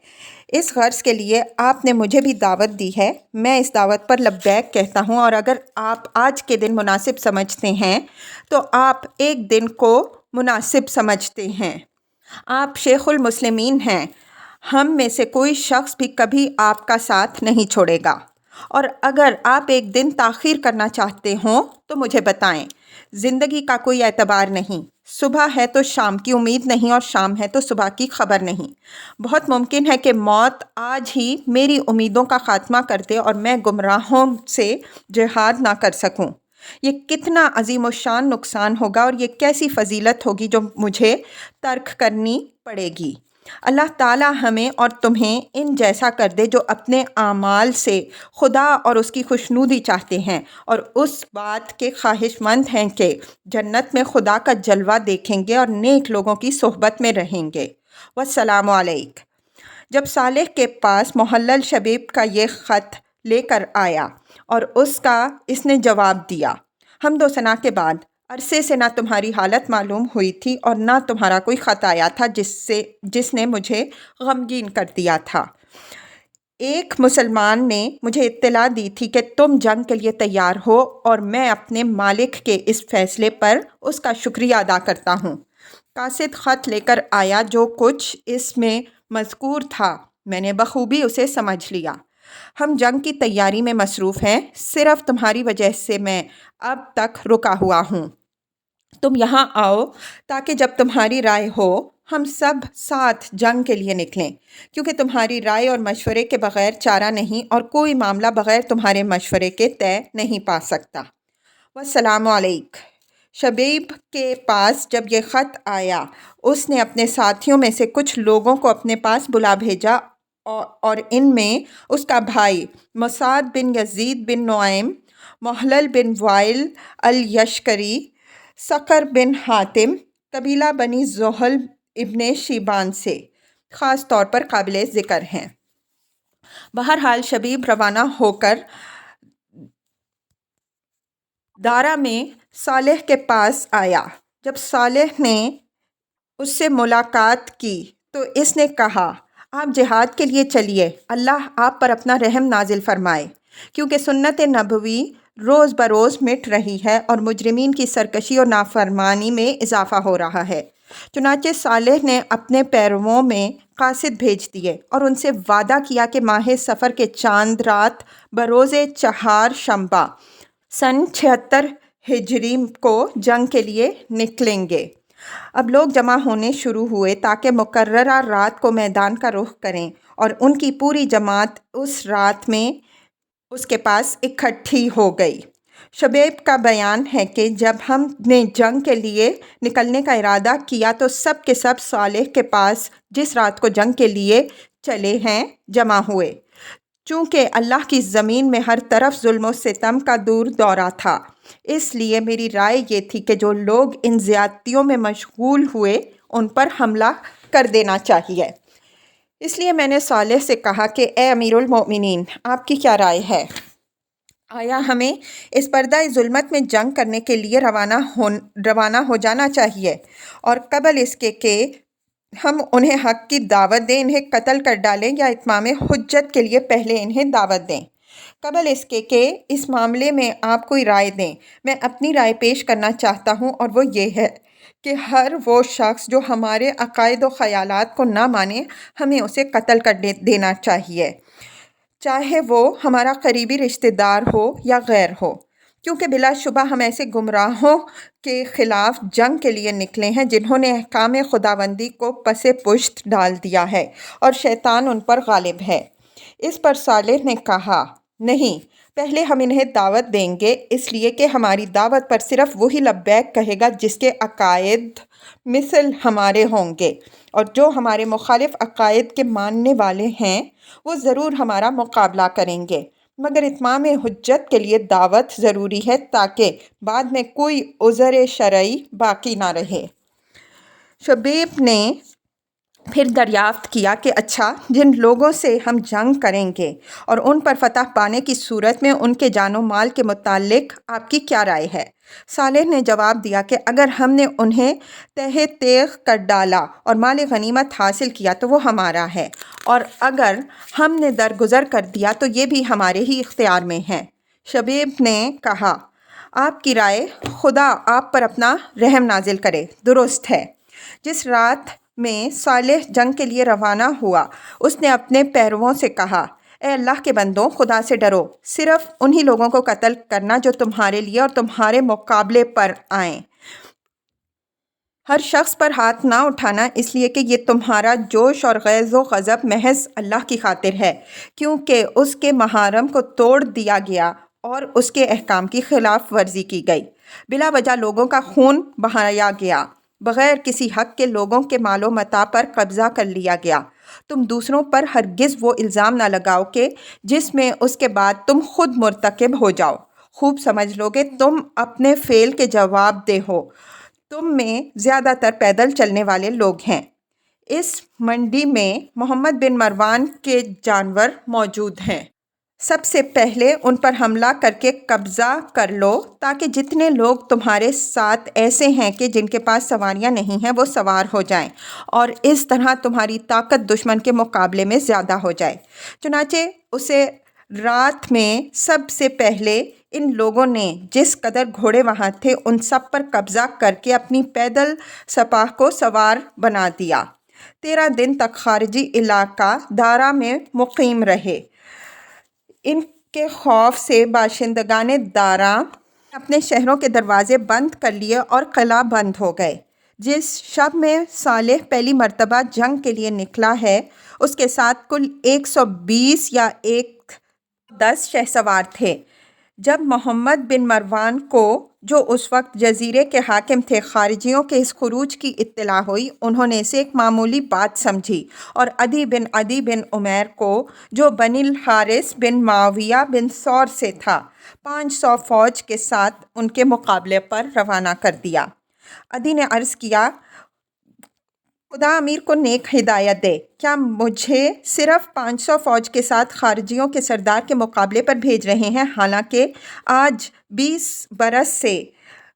اس غرض کے لیے آپ نے مجھے بھی دعوت دی ہے، میں اس دعوت پر لبیک کہتا ہوں، اور اگر آپ آج کے دن مناسب سمجھتے ہیں تو آپ ایک دن کو مناسب سمجھتے ہیں۔ آپ شیخ المسلمین ہیں، ہم میں سے کوئی شخص بھی کبھی آپ کا ساتھ نہیں چھوڑے گا، اور اگر آپ ایک دن تاخیر کرنا چاہتے ہوں تو مجھے بتائیں، زندگی کا کوئی اعتبار نہیں، صبح ہے تو شام کی امید نہیں اور شام ہے تو صبح کی خبر نہیں۔ بہت ممکن ہے کہ موت آج ہی میری امیدوں کا خاتمہ کر دے اور میں گمراہوں سے جہاد نہ کر سکوں۔ یہ کتنا عظیم الشان نقصان ہوگا اور یہ کیسی فضیلت ہوگی جو مجھے ترک کرنی پڑے گی۔ اللہ تعالیٰ ہمیں اور تمہیں ان جیسا کر دے جو اپنے اعمال سے خدا اور اس کی خوشنودی چاہتے ہیں اور اس بات کے خواہش مند ہیں کہ جنت میں خدا کا جلوہ دیکھیں گے اور نیک لوگوں کی صحبت میں رہیں گے۔ والسلام علیکم۔ جب صالح کے پاس محلل شبیب کا یہ خط لے کر آیا اور اس نے جواب دیا، حمد و ثنا کے بعد عرصے سے نہ تمہاری حالت معلوم ہوئی تھی اور نہ تمہارا کوئی خط آیا تھا جس نے مجھے غمگین کر دیا تھا۔ ایک مسلمان نے مجھے اطلاع دی تھی کہ تم جنگ کے لیے تیار ہو اور میں اپنے مالک کے اس فیصلے پر اس کا شکریہ ادا کرتا ہوں۔ قاصد خط لے کر آیا، جو کچھ اس میں مذکور تھا میں نے بخوبی اسے سمجھ لیا۔ ہم جنگ کی تیاری میں مصروف ہیں، صرف تمہاری وجہ سے میں اب تک رکا ہوا ہوں۔ تم یہاں آؤ تاکہ جب تمہاری رائے ہو ہم سب ساتھ جنگ کے لیے نکلیں، کیونکہ تمہاری رائے اور مشورے کے بغیر چارہ نہیں اور کوئی معاملہ بغیر تمہارے مشورے کے طے نہیں پا سکتا۔ والسلام علیکم۔ شبیب کے پاس جب یہ خط آیا اس نے اپنے ساتھیوں میں سے کچھ لوگوں کو اپنے پاس بلا بھیجا اور ان میں اس کا بھائی مسعد بن یزید بن نعیم، محلل بن وائل الیشکری، سقر بن حاتم، قبیلہ بنی زحل ابن شیبان سے خاص طور پر قابل ذکر ہیں۔ بہرحال شبیب روانہ ہو کر دارا میں صالح کے پاس آیا۔ جب صالح نے اس سے ملاقات کی تو اس نے کہا، آپ جہاد کے لیے چلیے، اللہ آپ پر اپنا رحم نازل فرمائے، کیونکہ سنت نبوی روز بروز مٹ رہی ہے اور مجرمین کی سرکشی اور نافرمانی میں اضافہ ہو رہا ہے۔ چنانچہ صالح نے اپنے پیرووں میں قاصد بھیج دیے اور ان سے وعدہ کیا کہ ماہ صفر کے چاند رات بروز 4 شنبہ سن 76 ہجری کو جنگ کے لیے نکلیں گے۔ اب لوگ جمع ہونے شروع ہوئے تاکہ مقررہ رات کو میدان کا رخ کریں اور ان کی پوری جماعت اس رات میں اس کے پاس اکٹھی ہو گئی۔ شبیب کا بیان ہے کہ جب ہم نے جنگ کے لیے نکلنے کا ارادہ کیا تو سب کے سب صالح کے پاس جس رات کو جنگ کے لیے چلے ہیں جمع ہوئے۔ چونکہ اللہ کی زمین میں ہر طرف ظلم و ستم کا دورہ تھا، اس لیے میری رائے یہ تھی کہ جو لوگ ان زیادتیوں میں مشغول ہوئے ان پر حملہ کر دینا چاہیے۔ اس لیے میں نے صالح سے کہا کہ اے امیر المؤمنین، آپ کی کیا رائے ہے؟ آیا ہمیں اس پردہ ظلمت میں جنگ کرنے کے لیے روانہ ہو جانا چاہیے اور قبل اس کے کہ ہم انہیں حق کی دعوت دیں انہیں قتل کر ڈالیں، یا اتمام حجت کے لیے پہلے انہیں دعوت دیں؟ قبل اس کے کہ اس معاملے میں آپ کوئی رائے دیں، میں اپنی رائے پیش کرنا چاہتا ہوں اور وہ یہ ہے کہ ہر وہ شخص جو ہمارے عقائد و خیالات کو نہ مانے ہمیں اسے قتل کر دینا چاہیے، چاہے وہ ہمارا قریبی رشتہ دار ہو یا غیر ہو، کیونکہ بلا شبہ ہم ایسے گمراہوں کے خلاف جنگ کے لیے نکلے ہیں جنہوں نے احکام خداوندی کو پس پشت ڈال دیا ہے اور شیطان ان پر غالب ہے۔ اس پر صالح نے کہا، نہیں، پہلے ہم انہیں دعوت دیں گے، اس لیے کہ ہماری دعوت پر صرف وہی لبیک کہے گا جس کے عقائد مثل ہمارے ہوں گے، اور جو ہمارے مخالف عقائد کے ماننے والے ہیں وہ ضرور ہمارا مقابلہ کریں گے، مگر اتمام حجت کے لیے دعوت ضروری ہے تاکہ بعد میں کوئی عذر شرعی باقی نہ رہے۔ شبیب نے پھر دریافت کیا کہ اچھا، جن لوگوں سے ہم جنگ کریں گے اور ان پر فتح پانے کی صورت میں ان کے جان و مال کے متعلق آپ کی کیا رائے ہے؟ صالح نے جواب دیا کہ اگر ہم نے انہیں تہہ تیغ کر ڈالا اور مال غنیمت حاصل کیا تو وہ ہمارا ہے، اور اگر ہم نے درگزر کر دیا تو یہ بھی ہمارے ہی اختیار میں ہے۔ شبیب نے کہا، آپ کی رائے خدا آپ پر اپنا رحم نازل کرے درست ہے۔ جس رات میں صالح جنگ کے لیے روانہ ہوا اس نے اپنے پیرووں سے کہا، اے اللہ کے بندوں، خدا سے ڈرو، صرف انہی لوگوں کو قتل کرنا جو تمہارے لیے اور تمہارے مقابلے پر آئیں۔ ہر شخص پر ہاتھ نہ اٹھانا، اس لیے کہ یہ تمہارا جوش اور غیظ و غضب محض اللہ کی خاطر ہے، کیونکہ اس کے محارم کو توڑ دیا گیا اور اس کے احکام کی خلاف ورزی کی گئی۔ بلا وجہ لوگوں کا خون بہایا گیا، بغیر کسی حق کے لوگوں کے مال و متاع پر قبضہ کر لیا گیا۔ تم دوسروں پر ہرگز وہ الزام نہ لگاؤ کہ جس میں اس کے بعد تم خود مرتکب ہو جاؤ۔ خوب سمجھ لو کہ تم اپنے فعل کے جواب دہ ہو۔ تم میں زیادہ تر پیدل چلنے والے لوگ ہیں۔ اس منڈی میں محمد بن مروان کے جانور موجود ہیں۔ سب سے پہلے ان پر حملہ کر کے قبضہ کر لو، تاکہ جتنے لوگ تمہارے ساتھ ایسے ہیں کہ جن کے پاس سواریاں نہیں ہیں وہ سوار ہو جائیں، اور اس طرح تمہاری طاقت دشمن کے مقابلے میں زیادہ ہو جائے۔ چنانچہ اسے رات میں سب سے پہلے ان لوگوں نے جس قدر گھوڑے وہاں تھے ان سب پر قبضہ کر کے اپنی پیدل سپاہ کو سوار بنا دیا۔ 13 دن تک خارجی علاقہ دارا میں مقیم رہے۔ ان کے خوف سے باشندگان دارا اپنے شہروں کے دروازے بند کر لیے اور قلعہ بند ہو گئے۔ جس شب میں صالح پہلی مرتبہ جنگ کے لیے نکلا ہے، اس کے ساتھ کل 120 یا 110 شہسوار تھے۔ جب محمد بن مروان کو، جو اس وقت جزیرے کے حاکم تھے، خارجیوں کے اس خروج کی اطلاع ہوئی، انہوں نے اسے ایک معمولی بات سمجھی، اور عدی بن عمیر کو، جو بنی الحارث بن معاویہ بن ثور سے تھا، 500 فوج کے ساتھ ان کے مقابلے پر روانہ کر دیا۔ عدی نے عرض کیا، خدا امیر کو نیک ہدایت دے، کیا مجھے صرف 500 فوج کے ساتھ خارجیوں کے سردار کے مقابلے پر بھیج رہے ہیں، حالانکہ آج 20 برس سے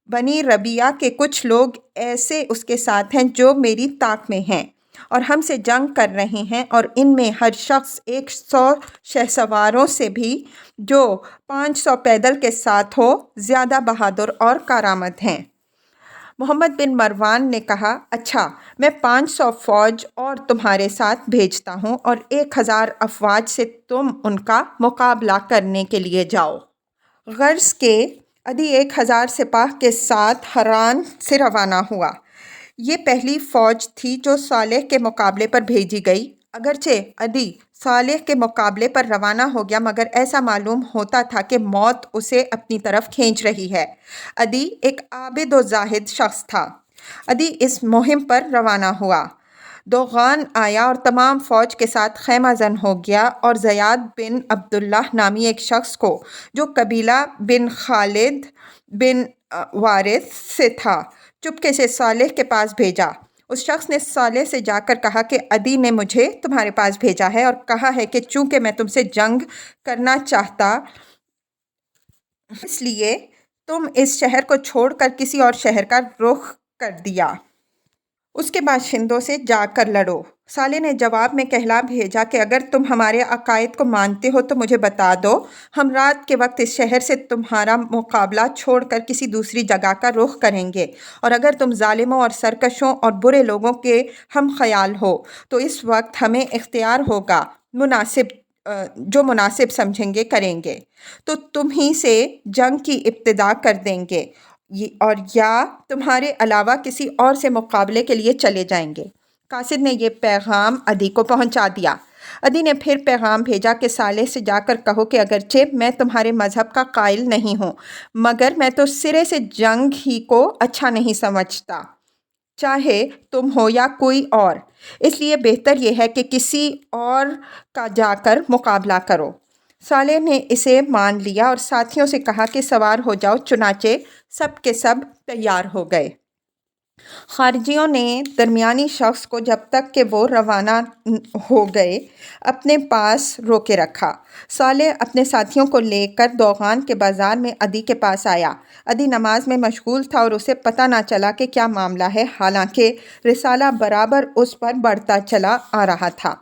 بنی ربیعہ کے کچھ لوگ ایسے اس کے ساتھ ہیں جو میری طاق میں ہیں اور ہم سے جنگ کر رہے ہیں، اور ان میں ہر شخص 100 شہسواروں سے بھی، جو 500 پیدل کے ساتھ ہو، زیادہ بہادر اور کارآمد ہیں۔ محمد بن مروان نے کہا، اچھا، میں 500 فوج اور تمہارے ساتھ بھیجتا ہوں، اور 1000 افواج سے تم ان کا مقابلہ کرنے کے لیے جاؤ۔ غرض کہ عدی 1000 سپاہ کے ساتھ حران سے روانہ ہوا۔ یہ پہلی فوج تھی جو صالح کے مقابلے پر بھیجی گئی۔ اگرچہ عدی صالح کے مقابلے پر روانہ ہو گیا، مگر ایسا معلوم ہوتا تھا کہ موت اسے اپنی طرف کھینچ رہی ہے۔ عدی ایک عابد و زاہد شخص تھا۔ عدی اس مہم پر روانہ ہوا، دوغان آیا اور تمام فوج کے ساتھ خیمہ زن ہو گیا، اور زیاد بن عبداللہ نامی ایک شخص کو، جو قبیلہ بن خالد بن وارث سے تھا، چپکے سے صالح کے پاس بھیجا۔ اس شخص نے صالح سے جا کر کہا کہ عدی نے مجھے تمہارے پاس بھیجا ہے اور کہا ہے کہ چونکہ میں تم سے جنگ کرنا چاہتا، اس لیے تم اس شہر کو چھوڑ کر کسی اور شہر کا رخ کر دیا، اس کے باشندوں سے جا کر لڑو۔ صالح نے جواب میں کہلا بھیجا کہ اگر تم ہمارے عقائد کو مانتے ہو تو مجھے بتا دو، ہم رات کے وقت اس شہر سے تمہارا مقابلہ چھوڑ کر کسی دوسری جگہ کا رخ کریں گے، اور اگر تم ظالموں اور سرکشوں اور برے لوگوں کے ہم خیال ہو تو اس وقت ہمیں اختیار ہوگا، جو مناسب سمجھیں گے کریں گے، تو تم ہی سے جنگ کی ابتدا کر دیں گے، اور یا تمہارے علاوہ کسی اور سے مقابلے کے لیے چلے جائیں گے۔ قاصد نے یہ پیغام عدی کو پہنچا دیا۔ عدی نے پھر پیغام بھیجا کہ صالح سے جا کر کہو کہ اگرچہ میں تمہارے مذہب کا قائل نہیں ہوں، مگر میں تو سرے سے جنگ ہی کو اچھا نہیں سمجھتا، چاہے تم ہو یا کوئی اور، اس لیے بہتر یہ ہے کہ کسی اور کا جا کر مقابلہ کرو۔ صالح نے اسے مان لیا اور ساتھیوں سے کہا کہ سوار ہو جاؤ، چنانچہ سب کے سب تیار ہو گئے۔ خارجیوں نے درمیانی شخص کو جب تک کہ وہ روانہ ہو گئے اپنے پاس روکے رکھا۔ صالح اپنے ساتھیوں کو لے کر دوغان کے بازار میں عدی کے پاس آیا۔ عدی نماز میں مشغول تھا اور اسے پتہ نہ چلا کہ کیا معاملہ ہے، حالانکہ رسالہ برابر اس پر بڑھتا چلا آ رہا تھا۔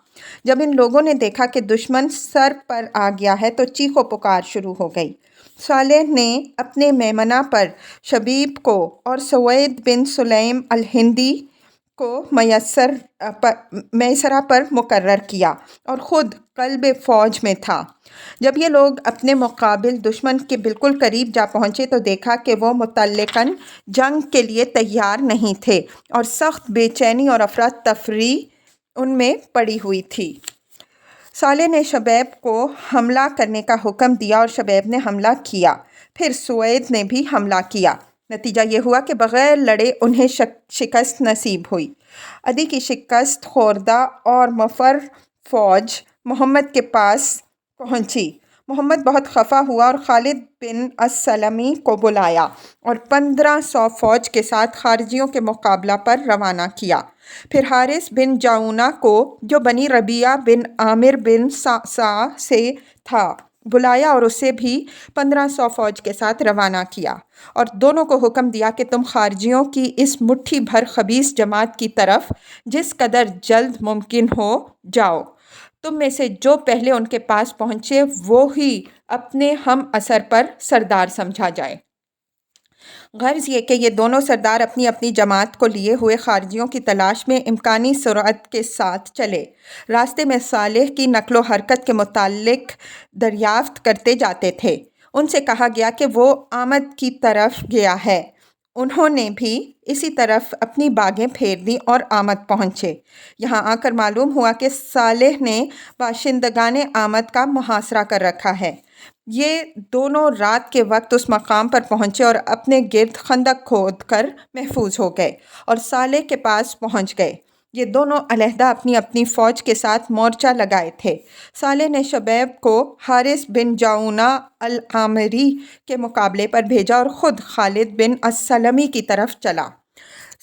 جب ان لوگوں نے دیکھا کہ دشمن سر پر آ گیا ہے تو چیخ و پکار شروع ہو گئی۔ صالح نے اپنے میمنہ پر شبیب کو اور سوید بن سلیم الہندی کو میسرہ پر مقرر کیا اور خود قلب فوج میں تھا۔ جب یہ لوگ اپنے مقابل دشمن کے بالکل قریب جا پہنچے تو دیکھا کہ وہ مطلقاً جنگ کے لیے تیار نہیں تھے اور سخت بے چینی اور افراتفری ان میں پڑی ہوئی تھی۔ صالح نے شبیب کو حملہ کرنے کا حکم دیا اور شبیب نے حملہ کیا۔ پھر سوید نے بھی حملہ کیا۔ نتیجہ یہ ہوا کہ بغیر لڑے انہیں شکست نصیب ہوئی۔ عدی کی شکست خوردہ اور مفر فوج محمد کے پاس پہنچی۔ محمد بہت خفا ہوا اور خالد بن السلمی کو بلایا اور 1500 فوج کے ساتھ خارجیوں کے مقابلہ پر روانہ کیا۔ پھر حارث بن جعونہ کو جو بنی ربیعہ بن عامر بن صعصع سے تھا بلایا اور اسے بھی 1500 فوج کے ساتھ روانہ کیا اور دونوں کو حکم دیا کہ تم خارجیوں کی اس مٹھی بھر خبیث جماعت کی طرف جس قدر جلد ممکن ہو جاؤ۔ تم میں سے جو پہلے ان کے پاس پہنچے وہی اپنے ہم اثر پر سردار سمجھا جائے۔ غرض یہ کہ یہ دونوں سردار اپنی اپنی جماعت کو لیے ہوئے خارجیوں کی تلاش میں امکانی سرعت کے ساتھ چلے۔ راستے میں صالح کی نقل و حرکت کے متعلق دریافت کرتے جاتے تھے۔ ان سے کہا گیا کہ وہ آمد کی طرف گیا ہے۔ انہوں نے بھی اسی طرف اپنی باگیں پھیر دیں اور آمد پہنچے۔ یہاں آ کر معلوم ہوا کہ صالح نے باشندگان آمد کا محاصرہ کر رکھا ہے۔ یہ دونوں رات کے وقت اس مقام پر پہنچے اور اپنے گرد خندق کھود کر محفوظ ہو گئے اور صالح کے پاس پہنچ گئے۔ یہ دونوں علیحدہ اپنی اپنی فوج کے ساتھ مورچہ لگائے تھے۔ صالح نے شبیب کو حارث بن جعونہ العامری کے مقابلے پر بھیجا اور خود خالد بن السلمی کی طرف چلا۔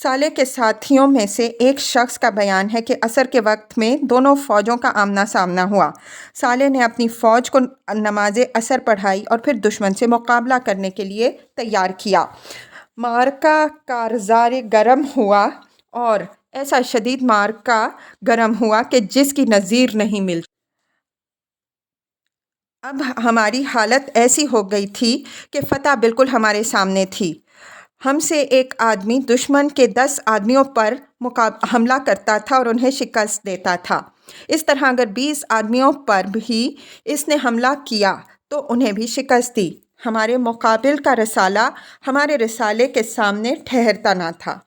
صالح کے ساتھیوں میں سے ایک شخص کا بیان ہے کہ عصر کے وقت میں دونوں فوجوں کا آمنا سامنا ہوا۔ صالح نے اپنی فوج کو نماز عصر پڑھائی اور پھر دشمن سے مقابلہ کرنے کے لیے تیار کیا۔ معرکہ کارزار گرم ہوا اور ایسا شدید معرکہ گرم ہوا کہ جس کی نظیر نہیں ملتی۔ اب ہماری حالت ایسی ہو گئی تھی کہ فتح بالکل ہمارے سامنے تھی۔ ہم سے ایک آدمی دشمن کے 10 آدمیوں پر حملہ کرتا تھا اور انہیں شکست دیتا تھا۔ اس طرح اگر 20 آدمیوں پر بھی اس نے حملہ کیا تو انہیں بھی شکست دی۔ ہمارے مقابل کا رسالہ ہمارے رسالے کے سامنے ٹھہرتا نہ تھا۔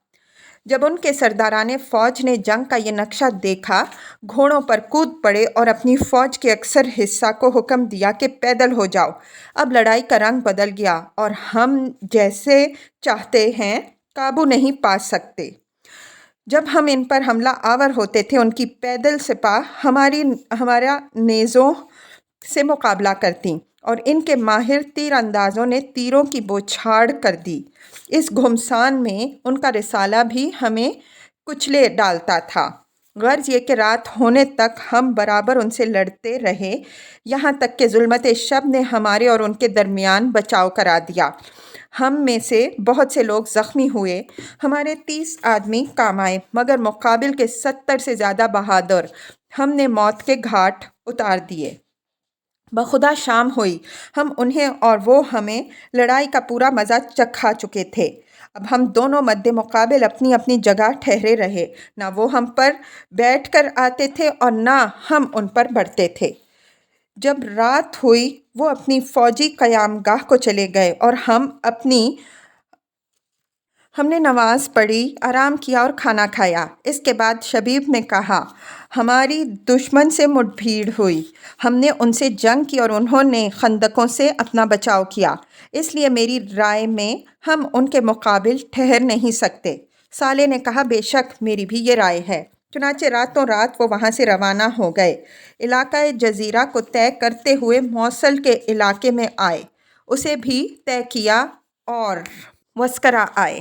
جب ان کے سرداران فوج نے جنگ کا یہ نقشہ دیکھا گھوڑوں پر کود پڑے اور اپنی فوج کے اکثر حصہ کو حکم دیا کہ پیدل ہو جاؤ۔ اب لڑائی کا رنگ بدل گیا اور ہم جیسے چاہتے ہیں قابو نہیں پا سکتے۔ جب ہم ان پر حملہ آور ہوتے تھے ان کی پیدل سپاہ ہمارا نیزوں سے مقابلہ کرتیں اور ان کے ماہر تیر اندازوں نے تیروں کی بوچھاڑ کر دی۔ اس گھمسان میں ان کا رسالہ بھی ہمیں کچلے ڈالتا تھا۔ غرض یہ کہ رات ہونے تک ہم برابر ان سے لڑتے رہے یہاں تک کہ ظلمت شب نے ہمارے اور ان کے درمیان بچاؤ کرا دیا۔ ہم میں سے بہت سے لوگ زخمی ہوئے۔ ہمارے 30 آدمی کام آئے مگر مقابل کے 70 سے زیادہ بہادر ہم نے موت کے گھاٹ اتار دیے۔ بخدا شام ہوئی۔ ہم انہیں اور وہ ہمیں لڑائی کا پورا مزہ چکھا چکے تھے۔ اب ہم دونوں مد مقابل اپنی اپنی جگہ ٹھہرے رہے۔ نہ وہ ہم پر بیٹھ کر آتے تھے اور نہ ہم ان پر بڑھتے تھے۔ جب رات ہوئی وہ اپنی فوجی قیام گاہ کو چلے گئے اور ہم نے نماز پڑھی، آرام کیا اور کھانا کھایا۔ اس کے بعد شبیب نے کہا ہماری دشمن سے مٹ بھیڑ ہوئی۔ ہم نے ان سے جنگ کی اور انہوں نے خندقوں سے اپنا بچاؤ کیا۔ اس لیے میری رائے میں ہم ان کے مقابل ٹھہر نہیں سکتے۔ صالح نے کہا بے شک میری بھی یہ رائے ہے۔ چنانچہ راتوں رات وہ وہاں سے روانہ ہو گئے۔ علاقہ جزیرہ کو طے کرتے ہوئے موصل کے علاقے میں آئے، اسے بھی طے کیا اور وسکرا آئے۔